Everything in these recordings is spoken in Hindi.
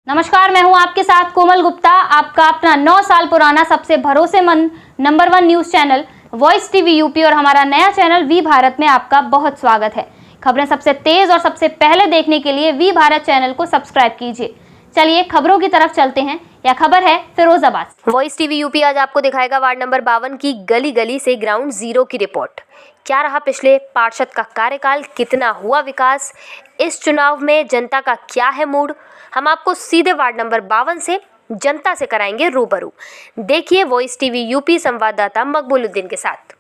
नमस्कार, मैं हूं आपके साथ कोमल गुप्ता। आपका अपना 9 साल पुराना सबसे भरोसेमंद number 1 news channel voice TV UP और हमारा नया चैनल वी भारत में आपका बहुत स्वागत है। खबरें सबसे तेज और सबसे पहले देखने के लिए वी भारत चैनल को सब्सक्राइब कीजिए। चलिए खबरों की तरफ चलते हैं। यह खबर है फिरोजाबाद। वॉइस टीवी यूपी आज आपको दिखाएगा वार्ड नंबर 52 की गली गली से ग्राउंड जीरो की रिपोर्ट। क्या रहा पिछले पार्षद का कार्यकाल, कितना हुआ विकास, इस चुनाव में जनता का क्या है मूड, हम आपको सीधे वार्ड नंबर 52 से जनता से कराएंगे रूबरू। देखिए वॉइस टीवी यूपी संवाददाता मकबूलुद्दीन के साथ।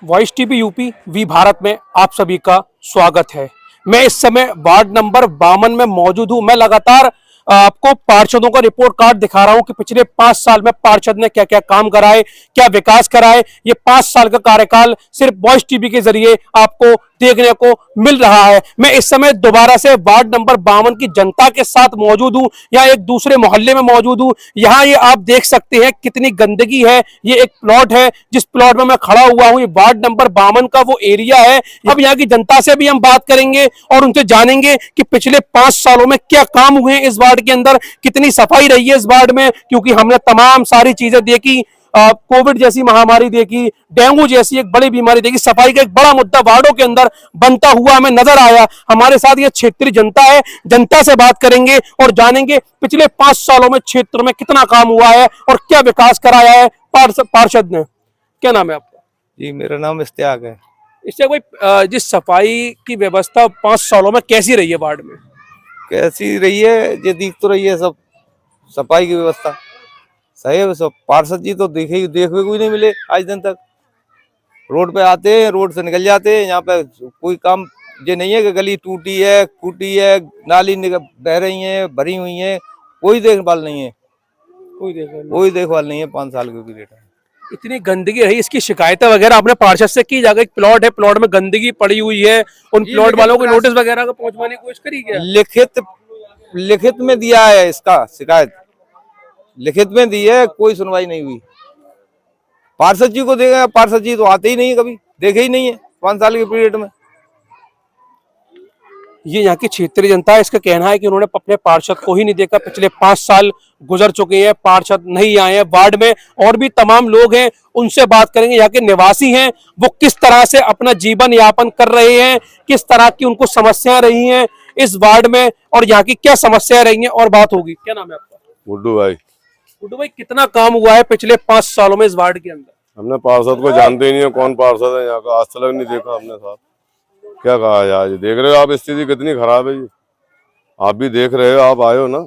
Voice TV UP V Bharat में आप सभी का स्वागत है। मैं इस समय वार्ड नंबर 52 में मौजूद हूं। मैं लगातार आपको पार्षदों का रिपोर्ट कार्ड दिखा रहा हूं कि पिछले 5 साल में पार्षद ने क्या क्या काम कराए, क्या विकास कराए। ये 5 साल का कार्यकाल सिर्फ वॉइस टीवी के जरिए आपको देखने को मिल रहा है। मैं इस समय दोबारा से वार्ड नंबर 52 की जनता के साथ मौजूद हूं। यहाँ एक दूसरे मोहल्ले में मौजूद हूं। यहाँ ये आप देख सकते हैं कितनी गंदगी है। ये एक प्लॉट है जिस प्लॉट में मैं खड़ा हुआ हूं। ये वार्ड नंबर 52 का वो एरिया है। अब यहाँ की जनता से भी हम बात करेंगे और उनसे जानेंगे कि पिछले 5 सालों में क्या काम हुए हैं इस वार्ड के अंदर, कितनी सफाई रही है इस वार्ड में, क्योंकि हमने तमाम सारी चीजें देखी। कोविड जैसी महामारी देखी, डेंगू जैसी एक बड़ी बीमारी देखी, सफाई का एक बड़ा मुद्दा वार्डों के अंदर बनता हुआ हमें नजर आया। हमारे साथ ये क्षेत्रीय जनता है, जनता से बात करेंगे और जानेंगे पिछले 5 सालों में क्षेत्र में कितना काम हुआ है और क्या विकास कराया है पार्षद ने। क्या नाम है आपका? जी मेरा नाम इश्तियाक है। इससे कोई जिस सफाई की व्यवस्था 5 सालों में कैसी रही है वार्ड में? कैसी रही है, ये दिख तो रही है सब सफाई की व्यवस्था सही है। सब पार्षद जी तो देखे कोई नहीं मिले आज दिन तक। रोड पे आते हैं, रोड से निकल जाते हैं। यहाँ पे कोई काम ये नहीं है कि गली टूटी है, फूटी है, नाली बह रही है, भरी हुई है, कोई देखभाल नहीं है। कोई देखभाल नहीं है 5 साल के पीरियड में। इतनी गंदगी रही, इसकी शिकायतें वगैरह आपने पार्षद से की? जाकर एक प्लॉट है, प्लॉट में गंदगी पड़ी हुई है, उन प्लॉट वालों को नोटिस वगैरह को पहुंचवाने की कोशिश करी क्या? लिखित में दिया है, इसका शिकायत लिखित में दी है, कोई सुनवाई नहीं हुई। पार्षद जी को देगा, पार्षद जी तो आते ही नहीं, कभी देखे ही नहीं है 5 साल के पीरियड में। ये यहाँ की क्षेत्रीय जनता है, इसका कहना है कि उन्होंने अपने पार्षद को ही नहीं देखा। पिछले 5 साल गुजर चुके हैं, पार्षद नहीं आए हैं वार्ड में। और भी तमाम लोग हैं, उनसे बात करेंगे। यहाँ के निवासी हैं, वो किस तरह से अपना जीवन यापन कर रहे हैं, किस तरह की उनको समस्याएं रही हैं इस वार्ड में और यहाँ की क्या समस्याएं रही हैं, और बात होगी। क्या नाम है आपका? गुड्डू भाई। गुड्डू भाई, कितना काम हुआ है पिछले 5 सालों में इस वार्ड के अंदर? हमने पार्षद को जानते ही नहीं है, कौन पार्षद है यहाँ का, आज तक नहीं देखा हमने साथ। क्या कहा है आज? देख रहे हो आप स्थिति कितनी खराब है। आप भी देख रहे हो, आप आए हो ना,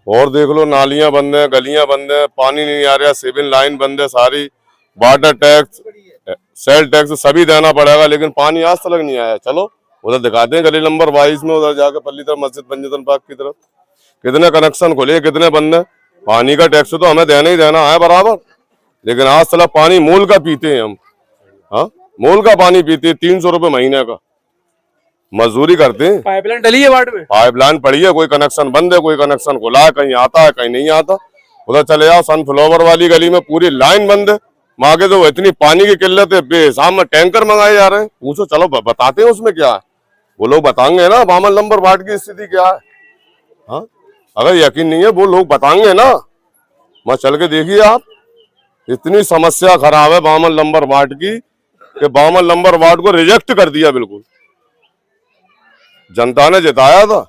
और देख लो, नालियां बंद है, गलियां बंद है, पानी नहीं आ रहा, सिविल लाइन बंद है सारी, वाटर टैक्स, सेल टैक्स सभी देना पड़ेगा, लेकिन पानी आज तक नहीं आया। चलो उधर दिखाते हैं गली नंबर 22 में, उधर जाकर पल्ली तरफ मस्जिद पंजतन पार्क की तरफ कितने कनेक्शन खुले, कितने बंद है। पानी का टैक्स तो हमें देना ही देना है बराबर, लेकिन आज तक पानी मोल का पीते हैं हम। हाँ, मोल का पानी पीते हैं, 300 रुपए महीने का मजदूरी करते हैं। पाइपलाइन डली है वार्ड में? पाइपलाइन पड़ी है, कोई कनेक्शन बंद है, कोई कनेक्शन खुला है, कहीं आता है कहीं नहीं आता। उधर चले जाओ सनफ्लावर वाली गली में पूरी लाइन बंद है। वहां के तो इतनी पानी की किल्लत है, बेहिसाब में टैंकर मंगाए जा रहे हैं। पूछो, चलो बताते हैं उसमें क्या है, वो लोग बताएंगे ना 52 नंबर वार्ड की स्थिति क्या है। हाँ, अगर यकीन नहीं है वो लोग बताएंगे ना, मैं चल के देखिए आप। इतनी समस्या खराब है 52 नंबर वार्ड की कि 52 नंबर वार्ड को रिजेक्ट कर दिया बिल्कुल। जनता ने जिताया था।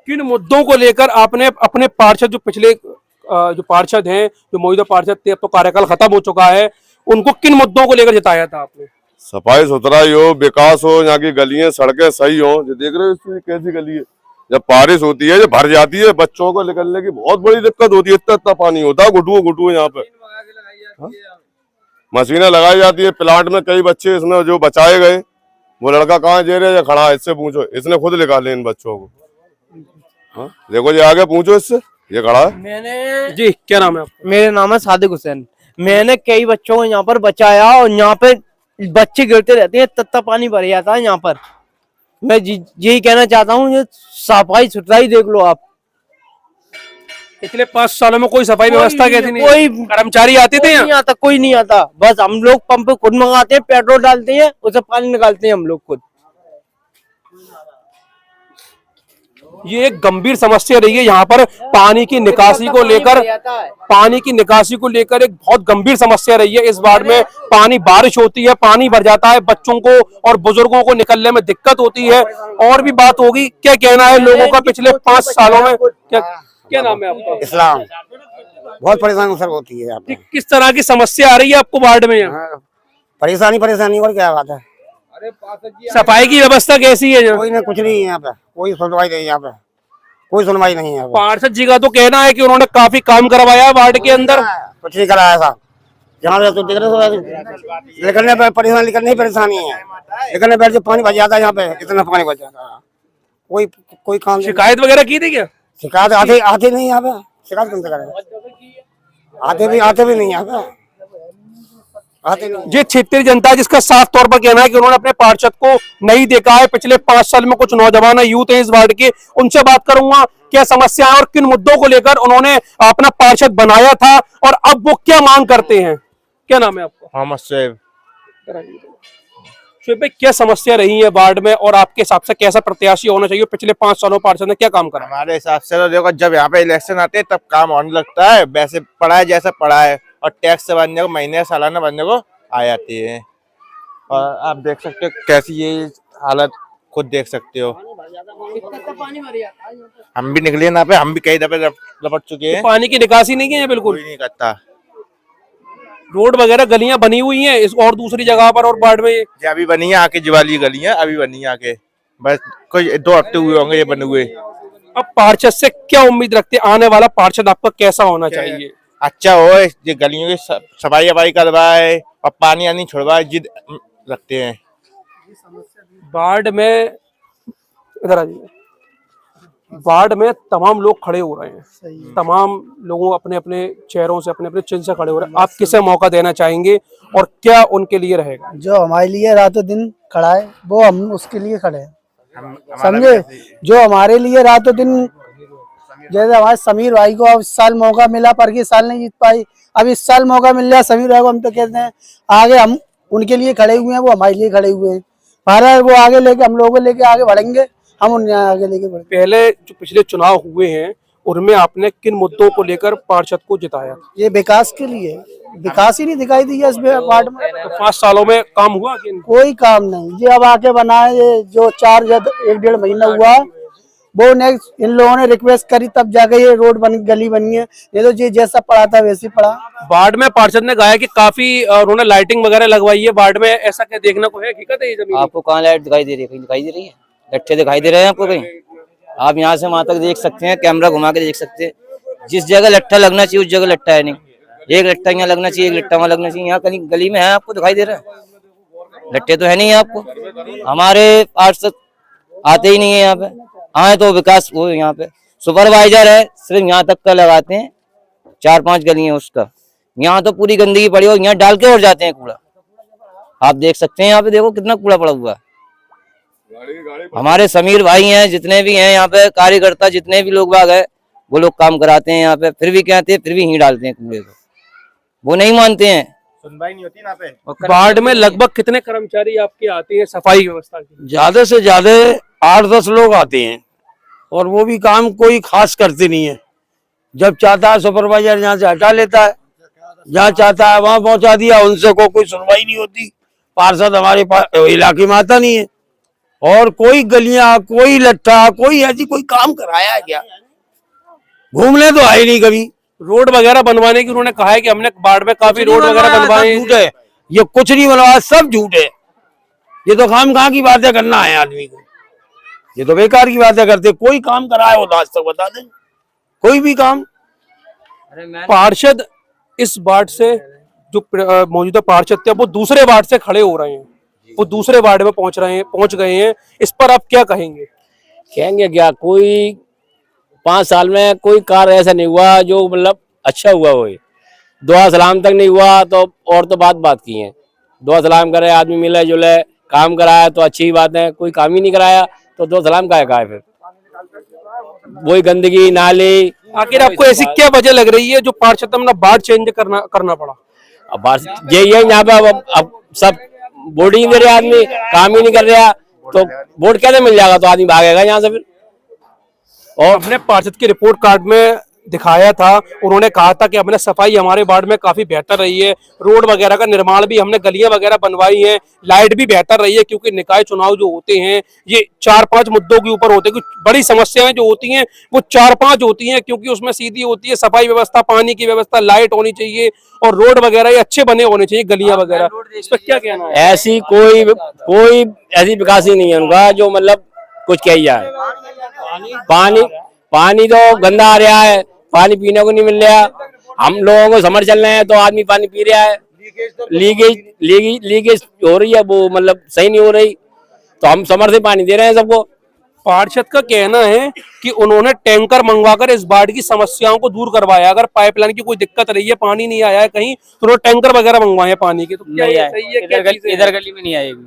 किन मुद्दों को लेकर आपने अपने पार्षद, जो पिछले जो पार्षद हैं, जो मौजूदा पार्षद थे, अब तो कार्यकाल खत्म हो चुका है, उनको किन मुद्दों को लेकर जिताया था आपने? सफाई सुथराई हो, विकास हो, यहाँ की गलियां सड़कें सही हो। जो देख रहे हो कैसी गली है, जब बारिश होती है, जब भर जाती है, बच्चों को निकलने की बहुत बड़ी दिक्कत होती है। इतना पानी होता है, घुटू यहाँ पे मशीनें लगाई जाती है प्लांट में। कई बच्चे इसमें जो बचाए गए, वो लड़का कहाँ जे रहे खड़ा है, इससे पूछो, इसने खुद निकाले इन बच्चों को। हाँ, देखो जी आगे पूछो इससे, ये खड़ा है। मैंने जी, क्या नाम है आपका? मेरा नाम है सादिक हुसैन। मैंने कई बच्चों को यहाँ पर बचाया और यहाँ पे बच्चे गिरते रहते हैं, तत्ता पानी भर जाता है यहाँ पर। मैं यही कहना चाहता हूँ, ये सफाई सुथराई देख लो आप। पिछले 5 सालों में कोई सफाई व्यवस्था कैसी नहीं? कोई कर्मचारी आते थे? नहीं आता, कोई नहीं आता। बस हम लोग पंप खुद मंगाते हैं, पेट्रोल डालते हैं, उसे पानी निकालते हैं हम लोग खुद। ये एक गंभीर समस्या रही है यहाँ पर पानी की निकासी को लेकर। पानी की निकासी को लेकर एक बहुत गंभीर समस्या रही है इस वार्ड में। पानी बारिश होती है, पानी भर जाता है, बच्चों को और बुजुर्गों को निकलने में दिक्कत होती है। और भी बात होगी, क्या कहना है लोगों का पिछले 5 सालों में? क्या नाम है आपका? इस्लाम। बहुत परेशानी सर होती है यहाँ पे। किस तरह की समस्या आ रही है आपको वार्ड में? परेशानी और क्या बात है। सफाई की व्यवस्था कैसी है? कोई ना, कुछ नहीं है यहाँ पे, कोई सुनवाई नहीं है यहाँ पे, कोई सुनवाई नहीं है यहाँ पे। पार्षद जी का तो कहना है कि उन्होंने काफी काम करवाया वार्ड के अंदर। कुछ नहीं कराया साहब। जहाँ तो देख रहे हो, निकलने पर परेशानी, निकलने परेशानी है। निकलने पर जो पानी भर जाता है यहाँ पे, इतना पानी भर जाता है, कोई काम। शिकायत वगैरह की थी क्या? शिकायत आते नहीं यहाँ पे। शिकायत कौन से करें? आते भी नहीं यहाँ पे, आते नहीं। ये क्षेत्रीय जनता जिसका साफ तौर पर कहना है कि उन्होंने अपने पार्षद को नहीं देखा है। पिछले 5 साल में कुछ नौजवान यूथ है इस वार्ड के, उनसे बात करूंगा क्या समस्या है और किन मुद्दों को लेकर उन्होंने अपना पार्षद बनाया था और अब वो क्या मांग करते हैं। क्या नाम है आपका? मोहम्मद शुएब। शुएब भाई, क्या समस्या रही है वार्ड में और आपके हिसाब से कैसा प्रत्याशी होना चाहिए? पिछले 5 सालों पार्षद ने क्या काम करा? हमारे हिसाब से तो देखो, जब यहाँ पे इलेक्शन आते हैं तब काम होने लगता है। वैसे पढ़ा है जैसा पढ़ा है, और टैक्स से बनने को, महीने सालाना बनने को आ जाती है। और आप देख सकते हो कैसी ये हालत, खुद देख सकते हो। हम भी निकले ना पे, हम भी कई दफे लपट चुके हैं। पानी की निकासी नहीं है बिल्कुल, कोई नहीं करता। रोड वगैरह गलियां बनी हुई हैं इस और दूसरी जगह पर और वार्ड में ये अभी बनी है आके, ज्वाली गलियां अभी बनी है आके, बस कोई 2 हफ्ते हुए होंगे ये बने हुए। अब पार्षद से क्या उम्मीद रखते हैं? आने वाला पार्षद आपका कैसा होना चाहिए? अच्छा हो, ये गलियों की सफाई वफाई करवाए और पानी आनी छुड़वाए, जिद रखते हैं। वार्ड में इधर आ जाइए। वार्ड में तमाम लोग खड़े हो रहे हैं, तमाम लोगों अपने अपने चेहरों से, अपने अपने चिन्ह से खड़े हो रहे हैं। आप किसे मौका देना चाहेंगे और क्या उनके लिए रहेगा? जो हमारे लिए रातों दिन खड़ा है वो हम उसके लिए खड़े हैं, समझे। जो हमारे लिए रातों दिन, जैसे हमारे समीर भाई को अब इस साल मौका मिला, पर के साल नहीं जीत पाई, अब इस साल मौका मिल रहा है समीर भाई को। हम तो कहते हैं आगे हम उनके लिए खड़े हुए हैं, वो हमारे लिए खड़े हुए हैं। भारत वो आगे लेके, हम लोगों को लेके आगे बढ़ेंगे, हम उन्हें आगे लेके बढ़ेंगे। पहले जो पिछले चुनाव हुए हैं उनमें आपने किन मुद्दों को लेकर पार्षद को जिताया? ये विकास के लिए, विकास ही नहीं दिखाई दिया इस वार्ड में। तो 5 सालों में काम हुआ कि? कोई काम नहीं। ये अब आके बनाए, ये जो 1.5 महीना हुआ, वो नेक्स्ट इन लोगों ने रिक्वेस्ट करी तब जाके ये रोड बनी, गली बनी है। ये तो ये जैसा पड़ा था वैसे पड़ा। वार्ड में पार्षद ने कहा कि काफी उन्होंने लाइटिंग वगैरह लगवाई है वार्ड में, ऐसा क्या देखने को है? हकीकत है ये जमीन? आपको कहाँ लाइट दिखाई दे रही है? कहीं दिखाई दे रही है? लट्ठे दिखाई दे रहे हैं आपको कहीं? आप यहाँ से वहां तक देख सकते हैं, कैमरा घुमा के देख सकते हैं। जिस जगह लट्ठा लगना चाहिए उस जगह लट्ठा है नहीं। एक लट्ठा यहाँ लगना चाहिए, एक लट्ठा वहाँ लगना चाहिए। यहाँ कहीं गली में है, आपको दिखाई दे रहा है? लट्ठे तो है नहीं आपको। हमारे पार्षद आते ही नहीं है यहाँ पे। आए तो विकास वो यहाँ पे सुपरवाइजर है, सिर्फ यहाँ तक का लगाते हैं, 4-5 गली है उसका। यहाँ तो पूरी गंदगी पड़ी हो, यहाँ डाल के और जाते हैं कूड़ा। आप देख सकते हैं यहाँ पे, देखो कितना कूड़ा पड़ा हुआ है। हमारे समीर भाई हैं, जितने भी हैं यहाँ पे कार्यकर्ता, जितने भी लोग बाग है, वो लोग काम कराते हैं यहाँ पे। फिर भी कहते हैं, फिर भी ही डालते हैं कूड़े को, वो नहीं मानते हैं। सुनवाई नहीं होती ना पे। वार्ड में लगभग कितने कर्मचारी आपके आते हैं सफाई व्यवस्था की? ज्यादा से ज्यादा 8-10 लोग आते हैं और वो भी काम कोई खास करते नहीं है। जब चाहता है सुपरवाइजर यहाँ से हटा लेता है, जहाँ चाहता है वहां पहुंचा दिया, उनसे कोई सुनवाई नहीं होती। पार्षद हमारे इलाके में आता नहीं है और कोई गलियां, कोई लट्ठा, कोई ऐसी कोई काम कराया है क्या? घूमने तो आए नहीं कभी। रोड वगैरह बनवाने की उन्होंने कहा है कि हमने वार्ड में काफी रोड वगैरह बनवाए। झूठ है, ये कुछ नहीं बनवाया, सब झूठ है। ये तो खामखा की बातें करना है आदमी को, ये तो बेकार की बातें करते। कोई काम कराया हो तो आज तक बता दें, कोई भी काम। पार्षद इस वार्ड से जो मौजूदा पार्षद थे वो दूसरे वार्ड से खड़े हो रहे हैं, वो दूसरे वार्ड में पहुंच गए हैं। इस पर आप क्या कहेंगे? कहेंगे क्या, कोई 5 साल में कोई कार्य ऐसा नहीं हुआ जो मतलब अच्छा हुआ हो। दुआ सलाम तक नहीं हुआ तो और तो बात की है। दुआ सलाम करे, आदमी मिले जुले, काम कराया तो अच्छी बात है। कोई काम ही नहीं कराया तो दुआ सलाम का है फिर? वही गंदगी, नाली। आखिर आपको ऐसी क्या वजह लग रही है जो पार्षद अपना वार्ड चेंज करना पड़ा? अब यही है यहाँ पे। अब सब वोट ही नहीं दे रहे, आदमी काम ही नहीं कर रहा, तो वोट कैसे मिल जाएगा? तो आदमी भागेगा यहाँ से फिर। और हमने पार्षद की रिपोर्ट कार्ड में दिखाया था, उन्होंने कहा था कि हमने सफाई हमारे वार्ड में काफी बेहतर रही है, रोड वगैरह का निर्माण भी हमने, गलियां वगैरह बनवाई हैं, लाइट भी बेहतर रही है, क्योंकि निकाय चुनाव जो होते हैं ये 4-5 मुद्दों के ऊपर होते हैं। कुछ बड़ी समस्याएं जो होती हैं वो 4-5 होती हैं, क्योंकि उसमें सीधी होती है सफाई व्यवस्था, पानी की व्यवस्था, लाइट होनी चाहिए और रोड वगैरह ये अच्छे बने होने चाहिए, गलियां वगैरह। इस पर क्या कहना है? ऐसी कोई ऐसी विकास ही नहीं है उनका जो मतलब कुछ किया जाए। पानी तो गंदा आ रहा है, पानी पीने को नहीं मिल रहा। हम लोगों को समर चल रहे हैं तो आदमी पानी पी रहा है, लीकेज हो रही है, वो मतलब सही नहीं हो रही, तो हम समर से पानी दे रहे हैं सबको। पार्षद का कहना है कि उन्होंने टैंकर मंगवाकर इस बाढ़ की समस्याओं को दूर करवाया। अगर पाइपलाइन की कोई दिक्कत रही है, पानी नहीं आया है कहीं, तो उन्होंने टैंकर वगैरह मंगवाए हैं पानी के। तो क्या ये सही है? इधर गली में नहीं आएगी,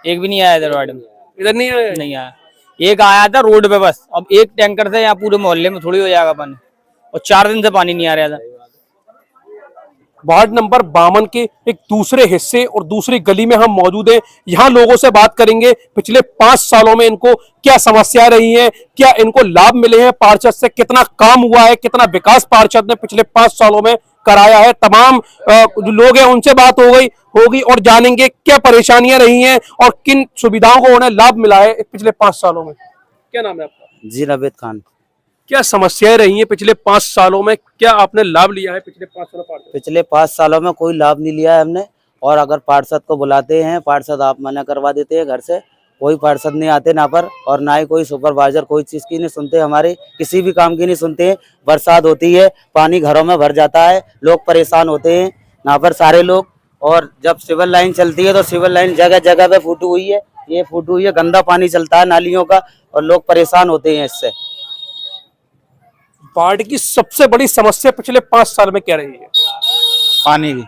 एक भी नहीं आया इधर वार्ड में, इधर नहीं आया? नहीं आया। एक आया था रोड पे बस, अब एक टैंकर से यहाँ पूरे मोहल्ले में थोड़ी हो जाएगा पानी, और 4 दिन से पानी नहीं आ रहा था। वार्ड नंबर 52 के एक दूसरे हिस्से और दूसरी गली में हम मौजूद हैं। यहाँ लोगों से बात करेंगे, पिछले 5 सालों में इनको क्या समस्या रही है, क्या इनको लाभ मिले हैं पार्षद से, कितना काम हुआ है, कितना विकास पार्षद ने पिछले 5 सालों में कराया है। तमाम जो लोग हैं उनसे बात होगी और जानेंगे क्या परेशानियां रही हैं और किन सुविधाओं को उन्हें लाभ मिला है पिछले 5 सालों में। क्या नाम है आपका? जी नवेद खान। क्या समस्याएं रही हैं पिछले 5 सालों में, क्या आपने लाभ लिया है पिछले 5 सालों पार्षद? पिछले 5 सालों में कोई लाभ नहीं लिया है हमने, और अगर पार्षद को बुलाते हैं, पार्षद आप मना करवा देते हैं घर से, कोई पार्षद नहीं आते ना पर, और ना ही कोई सुपरवाइजर कोई चीज की नहीं सुनते, हमारे किसी भी काम की नहीं सुनते हैं। बरसात होती है, पानी घरों में भर जाता है, लोग परेशान होते हैं ना पर सारे लोग। और जब सिविल लाइन चलती है तो सिविल लाइन जगह जगह पे फूटी हुई है, ये फूटी हुई है, गंदा पानी चलता है नालियों का, और लोग परेशान होते हैं इससे। बाढ़ की सबसे बड़ी समस्या पिछले 5 साल में क्या रही है? पानी की।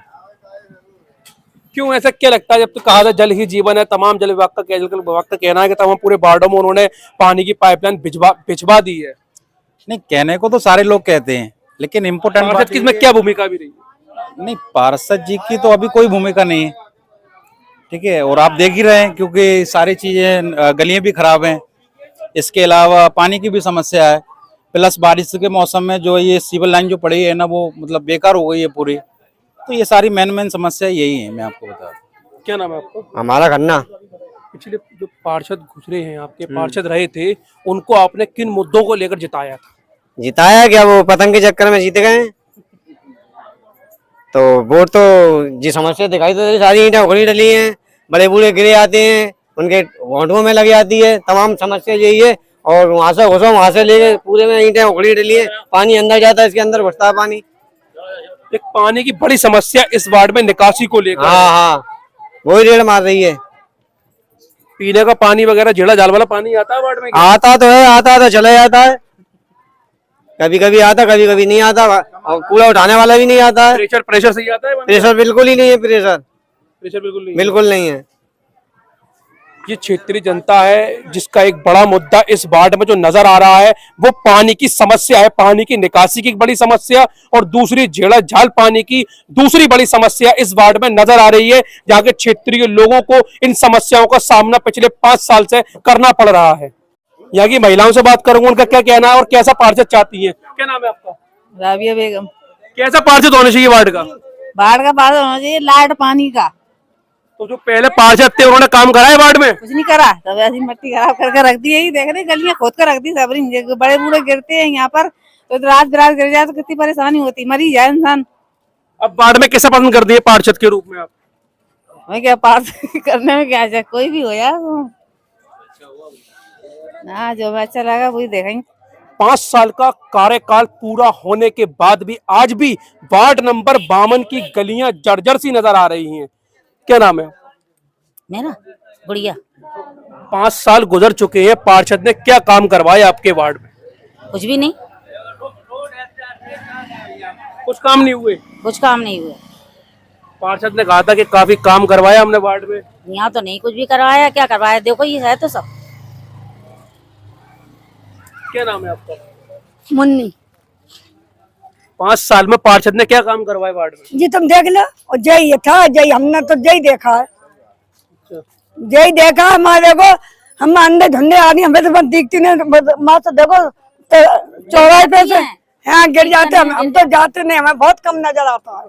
क्यों ऐसा क्या लगता है? जब तो कहा था जल ही जीवन है, तमाम जल विभाग का कहना है कि तमाम पूरे वार्डों में उन्होंने पानी की पाइपलाइन भिजवा दी है। नहीं, कहने को तो सारे लोग कहते हैं, लेकिन इम्पोर्टेंट पार्षद की इसमें क्या भूमिका भी रही है? नहीं, पार्षद जी की तो अभी कोई भूमिका नहीं है, ठीक है। और आप देख ही रहे हैं, क्योंकि सारी चीजें, गलियां भी खराब हैं, इसके अलावा पानी की भी समस्या है, प्लस बारिश के मौसम में जो ये सिविल लाइन जो पड़ी है ना, वो मतलब बेकार हो गई है पूरी। तो ये सारी मेन समस्या यही है, मैं आपको बता दूं। क्या नाम है आपको? हमारा गन्ना। पिछले जो पार्षद गुजरे हैं, आपके पार्षद रहे थे, उनको आपने किन मुद्दों को लेकर जिताया था? जिताया क्या, वो पतंग के चक्कर में जीते गए। तो वोट तो जी समस्या दिखाई दे रही, सारी ईंटें उखड़ी डली हैं, बड़े बूढ़े गिरे आते हैं, उनके वोटों में लग जाती है, तमाम समस्या यही है। और वहां से घुसो, वहां से ले पूरे में ईंटें उखड़ी डली है, पानी अंदर जाता है, इसके अंदर घुसता है पानी। एक पानी की बड़ी समस्या इस वार्ड में निकासी को लेकर। हाँ, वही रेड़ मार रही है। पीने का पानी वगैरह जेड़ा जाल वाला पानी आता है वार्ड में? आता तो है, आता तो चला जाता है, कभी कभी आता, कभी कभी नहीं आता, और कूड़ा उठाने वाला भी नहीं आता है। प्रेशर सही आता है? प्रेशर बिल्कुल ही नहीं है, प्रेशर बिल्कुल नहीं है। ये क्षेत्रीय जनता है जिसका एक बड़ा मुद्दा इस वार्ड में जो नजर आ रहा है वो पानी की समस्या है, पानी की निकासी की एक बड़ी समस्या, और दूसरी जेड़ा झाल पानी की दूसरी बड़ी समस्या इस वार्ड में नजर आ रही है, जहाँ के क्षेत्रीय लोगों को इन समस्याओं का सामना पिछले 5 साल से करना पड़ रहा है। यहाँ की महिलाओं से बात करूंगा, उनका क्या कहना है और कैसा पार्षद चाहती है। क्या नाम है आपका? राबिया बेगम। कैसा पार्षद होना चाहिए वार्ड का? बाढ़ का पार्षद होना चाहिए, लाइट पानी का। तो जो पहले पार्षद थे उन्होंने काम करा है वार्ड में? कुछ नहीं करा, तब ऐसी मिट्टी खराब करके रख दी है, देख रहे गलियां खोद कर रख दी सब। बड़े बूढ़े गिरते हैं यहाँ पर, तो रात बिरात गिर जाए तो कितनी परेशानी होती, मरी जाए इंसान। अब वार्ड में कैसे पसंद कर दिए पार्षद के रूप में आप? मैं क्या पार्षद करने में क्या जाए, कोई भी हो यार, हाँ जो अच्छा लगा वही देखेंगे। 5 साल का कार्यकाल पूरा होने के बाद भी आज भी वार्ड नंबर 52 की गलियां जर्जर सी नजर आ रही हैं। क्या नाम है मेरा? गुड़िया। 5 साल गुजर चुके हैं, पार्षद ने क्या काम करवाया आपके वार्ड में? कुछ भी नहीं, कुछ काम नहीं हुए? कुछ काम नहीं हुए। पार्षद ने कहा था कि काफी काम करवाया हमने वार्ड में। यहाँ तो नहीं कुछ भी करवाया, क्या करवाया, देखो ये है तो सब। क्या नाम है आपका? मुन्नी। 5 साल में पार्षद ने क्या काम करवाया वार्ड में? जी तुम देख लो, और जय था, जय हमने तो जय देखा है, जय देखा हमारे को। हम अंधे धुंधे आदमी, हमें तो बस दिखती नहीं। माँ से देखो चौराहे पे से यहाँ गिर जाते हैं। हम तो जाते नहीं, हमें बहुत कम नजर आता है।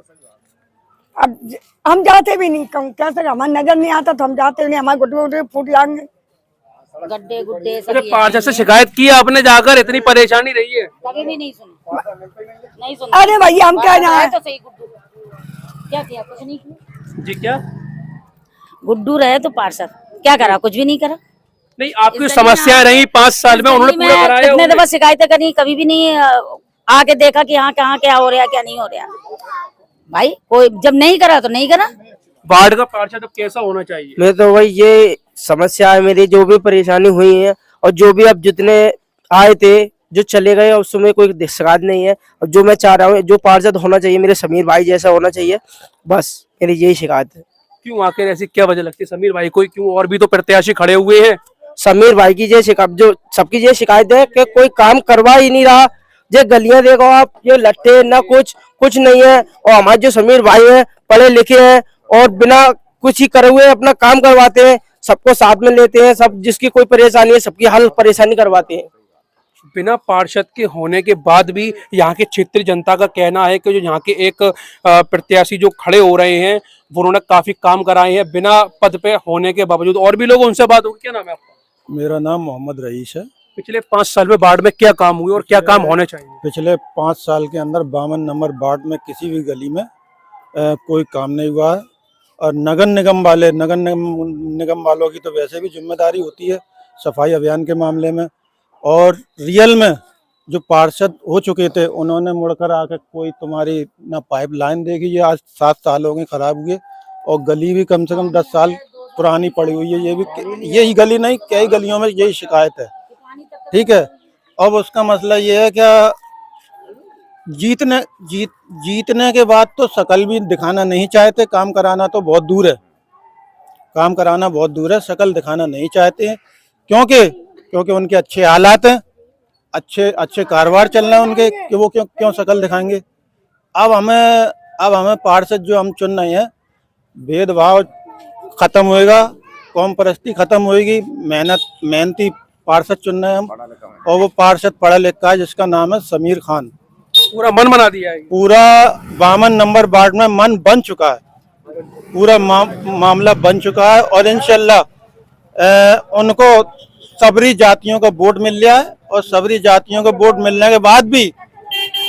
अब हम जाते भी नहीं, कम कैसे हमारे नजर नहीं आता तो हम जाते नहीं, हमारे गुड्डे गुड्डे फूट जाएंगे। गड्ढे गुड्डे अरे पार्षद से शिकायत की आपने जाकर? इतनी परेशानी रही है? कभी भी नहीं सुना। अरे भैया हम क्या जाए, तो सही गुड्डू क्या किया, कुछ नहीं किया। जी क्या? गुड्डू रहे तो पार्षद क्या करा, कुछ भी नहीं करा। नहीं, आपकी समस्याएं रही 5 साल में, उन्होंने पूरा कराया? कितने दफा शिकायतें करी, कभी भी नहीं आके देखा कि हाँ कहाँ क्या हो रहा क्या नहीं हो रहा। भाई कोई जब नहीं करा तो नहीं करा। वार्ड का पार्षद अब कैसा होना चाहिए? मैं तो वही ये समस्या है मेरी, जो भी परेशानी हुई है और जो भी अब जितने आए थे जो चले गए उसमें कोई शिकायत नहीं है। और जो मैं चाह रहा हूँ, जो पार्षद होना चाहिए मेरे समीर भाई जैसा होना चाहिए, बस मेरी यही शिकायत है। क्यों आखिर ऐसी क्या वजह लगती है समीर भाई को? क्यों? और भी तो प्रत्याशी खड़े हुए हैं। समीर भाई की जो सबकी ये शिकायत है कि कोई काम करवा ही नहीं रहा। ये गलियां देखो आप, ये लट्टे ना कुछ नहीं है। और हमारे जो समीर भाई हैं पढ़े लिखे हैं और बिना कुछ ही करे हुए अपना काम करवाते हैं, सबको साथ में लेते हैं, सब जिसकी कोई परेशानी है सबकी हल परेशानी करवाते हैं। बिना पार्षद के होने के बाद भी यहाँ के क्षेत्रीय जनता का कहना है कि जो यहाँ के एक प्रत्याशी जो खड़े हो रहे हैं वो उन्होंने काफी काम कराए हैं बिना पद पे होने के बावजूद। और भी लोग, उनसे बात होगी। क्या नाम है आपका? मेरा नाम मोहम्मद रईस है। पिछले 5 साल में वार्ड में क्या काम हुए और क्या काम होने चाहिए? पिछले 5 साल के अंदर 52 नंबर वार्ड में किसी भी गली में कोई काम नहीं हुआ है। और नगर निगम वालों की तो वैसे भी जिम्मेदारी होती है सफाई अभियान के मामले में। और रियल में जो पार्षद हो चुके थे उन्होंने मुड़कर आकर कोई तुम्हारी ना पाइप लाइन देखी, ये आज 7 साल हो गए खराब हुए। और गली भी कम से कम 10 साल पुरानी पड़ी हुई है। ये भी यही गली नहीं, कई गलियों में यही शिकायत है। ठीक है, अब उसका मसला ये है क्या, जीतने के बाद तो शकल भी दिखाना नहीं चाहते। काम कराना तो बहुत दूर है, काम कराना बहुत दूर है, शकल दिखाना नहीं चाहते हैं। क्योंकि उनके अच्छे हालात हैं, अच्छे कारोबार चल रहे हैं उनके, कि वो क्यों शकल दिखाएंगे। अब हमें पार्षद जो हम चुन रहे हैं, भेदभाव खत्म होएगा, कौम परस्ती खत्म होएगी, मेहनती पार्षद चुन रहे हैं हम। और वो पार्षद पढ़ा लिखा है जिसका नाम है समीर खान। पूरा मन बना दिया है। पूरा 52 नंबर वार्ड में मन बन चुका है, पूरा मामला बन चुका है। और इंशाल्लाह उनको सबरी जातियों का वोट मिल गया है। और सबरी जातियों का वोट मिलने के बाद भी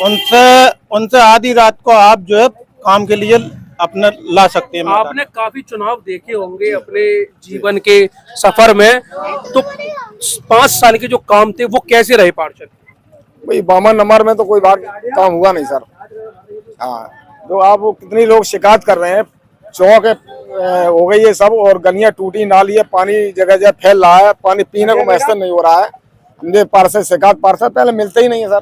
उनसे आधी रात को आप जो है काम के लिए अपने ला सकते हैं। आपने काफी चुनाव देखे होंगे अपने जीवन के सफर में, तो 5 साल के जो काम थे वो कैसे रहे पार्षद? भाई 52 नंबर में तो कोई बात काम हुआ नहीं सर। हाँ, जो आप वो कितनी लोग शिकायत कर रहे हैं, चौक हो गई है सब, और गलियां टूटी, नाली है, पानी जगह जगह फैल रहा है, पानी पीने को मैसर नहीं हो रहा है। हमने पार्षद पहले मिलते ही नहीं है सर,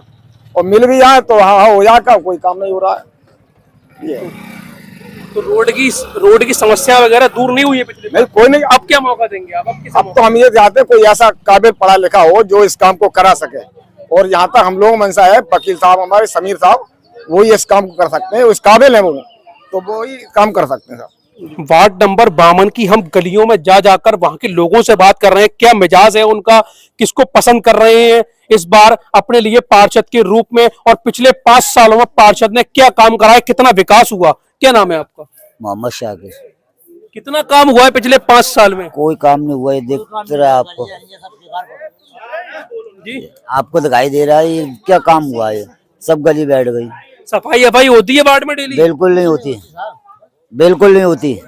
और मिल भी जाए तो हाँ हो जाएगा, कोई काम नहीं हो रहा है। ये तो रोड की समस्या वगैरह दूर नहीं हुई है पिछले? नहीं, कोई नहीं। अब क्या मौका देंगे आप? अब तो हम ये चाहते हैं कोई ऐसा काबिल पढ़ा लिखा हो जो इस काम को करा सके। और यहाँ तक हम लोग मनसा है, वकील साहब हमारे समीर साहब, वही इस काम को कर सकते हैं, इस काबिल है वो, तो वो ही काम कर सकते हैं साहब। वार्ड नंबर 52 की हम गलियों में जाकर वहां के लोगों से बात कर रहे हैं, क्या मिजाज है उनका, किसको पसंद कर रहे हैं इस बार अपने लिए पार्षद के रूप में, और पिछले 5 सालों में पार्षद ने क्या काम कराया, कितना विकास हुआ। क्या नाम है आपका? मोहम्मद शाकिर। कितना काम हुआ है पिछले 5 साल में? कोई काम नहीं हुआ है, दिख रहा है आपको जी, आपको दिखाई दे रहा है, ये क्या काम हुआ है? सब गली बैठ गई। सफाई होती है वार्ड में डेली? बिल्कुल नहीं होती, बिल्कुल नहीं होती।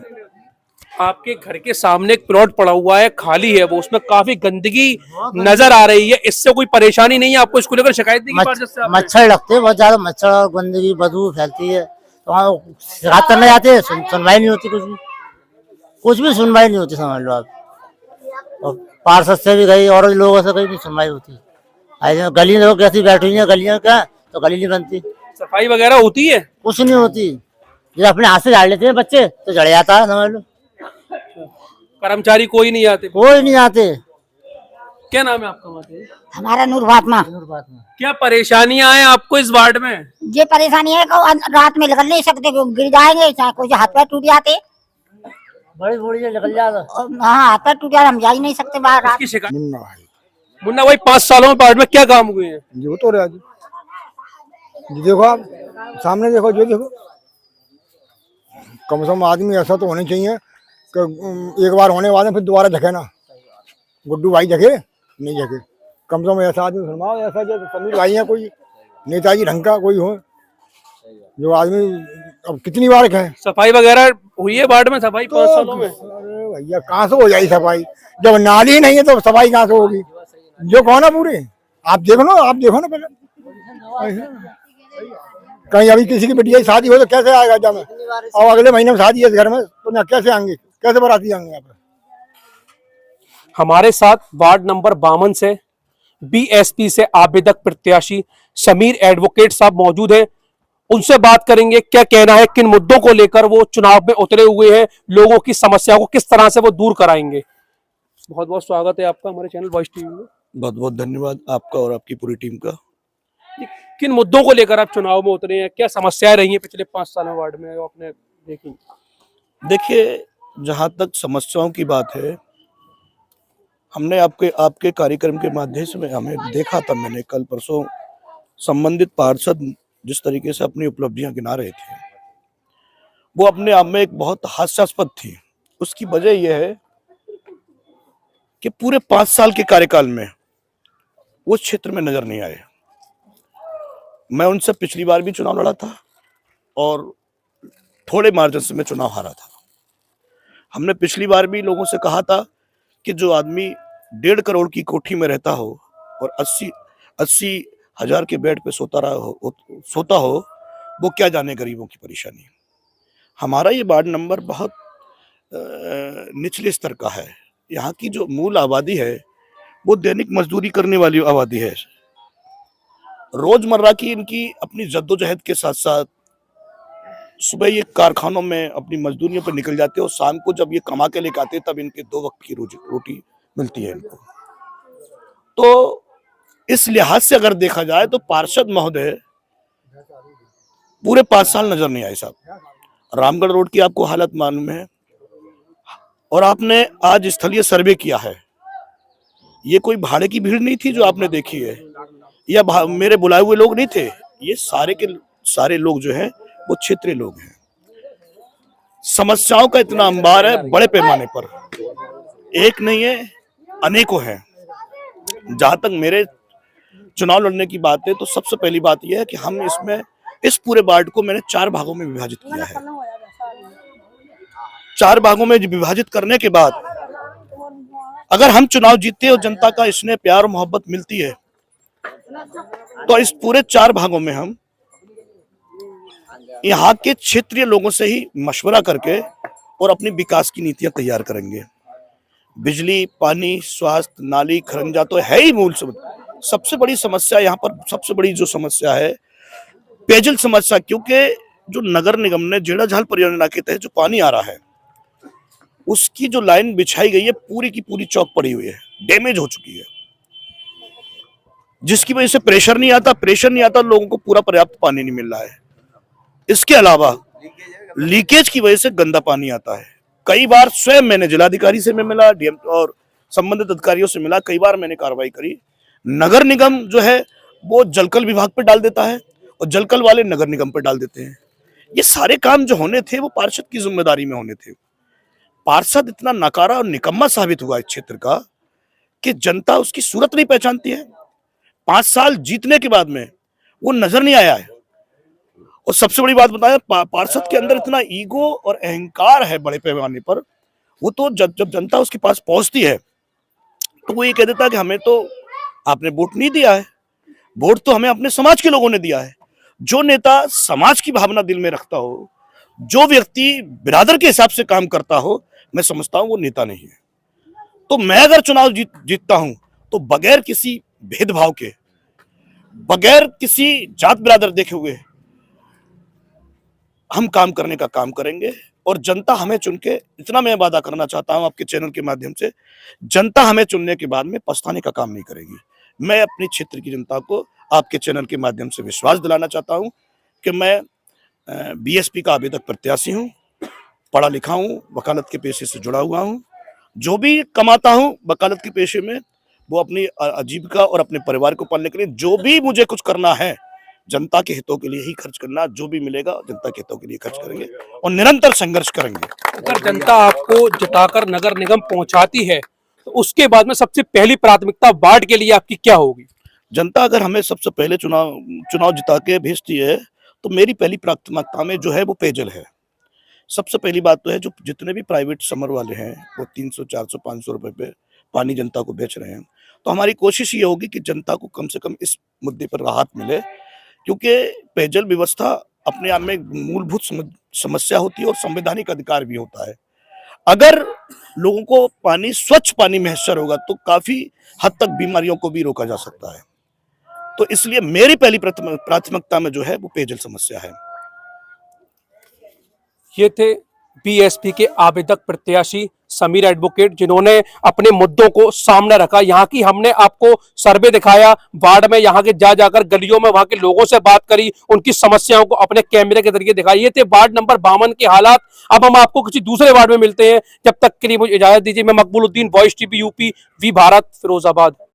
आपके घर के सामने एक प्लॉट पड़ा हुआ है, खाली है वो, उसमें काफी गंदगी नजर आ रही है, इससे कोई परेशानी नहीं है आपको? इसको लेकर शिकायत नहीं की पार्षद से? मच्छर लगते हैं बहुत ज्यादा, मच्छर और गंदगी बदबू फैलती है, तो शिकायत करने जाते हैं, सुनवाई नहीं होती, कुछ भी सुनवाई नहीं होती, समझ लो आप। और पार्षद से भी गई और लोगों से कहीं नहीं सुनवाई होती। गली लोग कैसी बैठी हुई है, गलियां क्या तो गली नहीं बनती। सफाई वगैरह होती है? कुछ नहीं होती, जब अपने हाथ से झाड़ लेते हैं बच्चे तो जड़ जाता है, समझ लो। कर्मचारी कोई नहीं आते? कोई नहीं आते। क्या नाम है आपका? हमारा नूर फातिमा। क्या परेशानियां हैं आपको इस वार्ड में? ये परेशानी है कि रात में निकल नहीं सकते, गिर जाएंगे, चाहे कुछ हाथ पैर टूट जाते। बड़ी बूढ़ी से निकल जाता। हाँ, हाथ पैर टूट गया, हम जा ही नहीं सकते बाहर। इसकी शिकायत मुन्ना भाई 5 सालों में वार्ड में क्या काम हुए हैं? जो तो रहा जी देखो, आप सामने देखो, जो देखो, कम से कम आदमी ऐसा तो होना चाहिए कि एक बार होने वाले फिर दोबारा झके ना। गुड्डू भाई झके नहीं झके, कम से कम ऐसा आदमी सुनवाओ, ऐसा जो समीर भाई है, कोई नेताजी ढंग का कोई हो, जो आदमी अब कितनी बार कहें। सफाई वगैरह हुई है वार्ड में? सफाई 5 सालों में? अरे भैया कहाँ से हो जाएगी सफाई, जब नाली ही नहीं है तो सफाई कहाँ से होगी? जो कहो ना पूरे, आप देखो ना पहले, कहीं अभी किसी की बिटिया की शादी हो तो कैसे आएगा जब, और अगले महीने में शादी है घर में, तो ना कैसे आएंगे, कैसे बाराती आएंगे यहाँ पे? हमारे साथ वार्ड नंबर 52 से बीएसपी से आवेदक प्रत्याशी समीर एडवोकेट साहब मौजूद हैं। उनसे बात करेंगे क्या कहना है, किन मुद्दों को लेकर वो चुनाव में उतरे हुए हैं, लोगों की समस्या को किस तरह से वो दूर कराएंगे। बहुत बहुत स्वागत है आपका हमारे चैनल वॉइस टीवी में। बहुत बहुत धन्यवाद आपका और आपकी पूरी टीम का। किन मुद्दों को लेकर आप चुनाव में उतरे हैं, क्या समस्याएं रही हैं पिछले 5 सालों वार्ड में आपने देखी? देखिए, जहाँ तक समस्याओं की बात है, हमने आपके कार्यक्रम के माध्यम से हमें देखा था, मैंने कल परसों संबंधित पार्षद जिस तरीके से अपनी उपलब्धियां गिना रहे थे, वो अपने आप में एक बहुत हास्यास्पद थी। उसकी वजह यह है कि पूरे 5 साल के कार्यकाल में उस क्षेत्र में नजर नहीं आए। मैं उनसे पिछली बार भी चुनाव लड़ा था और थोड़े मार्जिन से मैं चुनाव हारा था। हमने पिछली बार भी लोगों से कहा था कि जो आदमी 1.5 करोड़ की कोठी में रहता हो और 80 हजार के बेड पे सोता हो, वो क्या जाने गरीबों की परेशानी। हमारा ये वार्ड नंबर बहुत निचले स्तर का है। यहाँ की जो मूल आबादी है वो दैनिक मजदूरी करने वाली आबादी है। रोजमर्रा की इनकी अपनी जद्दोजहद के साथ साथ सुबह ये कारखानों में अपनी मजदूरियों पर निकल जाते हैं और शाम को जब ये कमा के लेकर आते हैं तब इनके 2 वक्त की रोटी मिलती है इनको। तो इस लिहाज से अगर देखा जाए तो पार्षद महोदय पूरे 5 साल नजर नहीं आए साहब। रामगढ़ रोड की आपको हालत मालूम है और आपने आज स्थलीय सर्वे किया है। ये कोई भाड़े की भीड़ नहीं थी जो आपने देखी है, या मेरे बुलाए हुए लोग नहीं थे। ये सारे के सारे लोग जो हैं वो क्षेत्रीय लोग हैं। समस्याओं का इतना अंबार है बड़े पैमाने पर, एक नहीं है अनेकों हैं। जहां तक मेरे चुनाव लड़ने की बात है तो सबसे पहली बात यह है कि हम इस पूरे वार्ड को मैंने 4 भागों में विभाजित किया है। 4 भागों में विभाजित करने के बाद अगर हम चुनाव जीतते और जनता का स्नेह प्यार और मोहब्बत मिलती है तो इस पूरे 4 भागों में हम यहाँ के क्षेत्रीय लोगों से ही मशवरा करके और अपनी विकास की नीतियां तैयार करेंगे। बिजली, पानी, स्वास्थ्य, नाली, खरंजा तो है ही मूल सबसे बड़ी समस्या। यहाँ पर सबसे बड़ी जो समस्या है पेयजल समस्या, क्योंकि जो नगर निगम ने जेड़ाझाल परियोजना के तहत जो पानी आ रहा है उसकी जो लाइन बिछाई गई है पूरी की पूरी चौक पड़ी हुई है, डैमेज हो चुकी है, जिसकी वजह से प्रेशर नहीं आता, लोगों को पूरा पर्याप्त पानी नहीं मिल रहा है। इसके अलावा लीकेज की वजह से गंदा पानी आता है। कई बार स्वयं मैंने जिलाधिकारी से मिला, डीएम और संबंधित अधिकारियों से मिला, कई बार मैंने कार्रवाई करी। नगर निगम जो है वो जलकल विभाग पर डाल देता है और जलकल वाले नगर निगम पर डाल देते हैं। ये सारे काम जो होने थे वो पार्षद की जिम्मेदारी में होने थे। पार्षद इतना नकारा और निकम्मा साबित हुआ इस क्षेत्र का कि जनता उसकी सूरत नहीं पहचानती है। 5 साल जीतने के बाद में वो नजर नहीं आया है। और सबसे बड़ी बात बताएं, पार्षद के अंदर इतना ईगो और अहंकार है बड़े पैमाने पर। वो तो जब जनता उसके पास पहुंचती है तो वो ये कह देता है कि हमें तो आपने वोट नहीं दिया है, वोट तो हमें अपने समाज के लोगों ने दिया है। जो नेता समाज की भावना दिल में रखता हो, जो व्यक्ति बिरादर के हिसाब से काम करता हो, मैं समझता हूं वो नेता नहीं है। तो मैं अगर चुनाव जीतता हूं तो बगैर किसी भेदभाव के, बगैर किसी जात बिरादर देखे हुए हम काम करने का काम करेंगे। और जनता हमें चुन के, इतना मैं वादा करना चाहता हूं आपके चैनल के माध्यम से, जनता हमें चुनने के बाद में पछताने का काम नहीं करेगी। मैं अपनी क्षेत्र की जनता को आपके चैनल के माध्यम से विश्वास दिलाना चाहता हूं कि मैं बीएसपी का आवेदक प्रत्याशी हूं। पढ़ा लिखा हूँ, वकालत के पेशे से जुड़ा हुआ हूँ। जो भी कमाता हूँ वकालत के पेशे में, वो अपनी आजीविका और अपने परिवार को पालने के लिए, जो भी मुझे कुछ करना है जनता के हितों के लिए ही खर्च करना। जो भी मिलेगा जनता के हितों के लिए खर्च करेंगे और निरंतर संघर्ष करेंगे। अगर जनता आपको जिताकर नगर निगम पहुंचाती है तो उसके बाद में सबसे पहली प्राथमिकता वार्ड के लिए आपकी क्या होगी? जनता अगर हमें सबसे पहले चुनाव जिता के भेजती है तो मेरी पहली प्राथमिकता में जो है वो पेयजल है। सबसे पहली बात तो है, जो जितने भी प्राइवेट समर वाले हैं वो 300, 400, 500 रुपए पे पानी जनता को बेच रहे हैं, तो हमारी कोशिश ये होगी कि जनता को कम से कम इस मुद्दे पर राहत मिले, क्योंकि पेयजल व्यवस्था अपने आप में मूलभूत समस्या होती है और संवैधानिक अधिकार भी होता है। अगर लोगों को पानी, स्वच्छ पानी मैसर होगा तो काफी हद तक बीमारियों को भी रोका जा सकता है। तो इसलिए मेरी पहली प्राथमिकता में जो है वो पेयजल समस्या है। ये थे बीएसपी के आवेदक प्रत्याशी समीर एडवोकेट, जिन्होंने अपने मुद्दों को सामने रखा। यहाँ की हमने आपको सर्वे दिखाया, वार्ड में यहाँ के जाकर गलियों में वहां के लोगों से बात करी, उनकी समस्याओं को अपने कैमरे के जरिए दिखाई। ये थे वार्ड नंबर 52 के हालात। अब हम आपको किसी दूसरे वार्ड में मिलते हैं, जब तक के लिए मुझे इजाजत दीजिए। मैं Maqbool Uddin, Voice TV UP, V Bharat, Firozabad.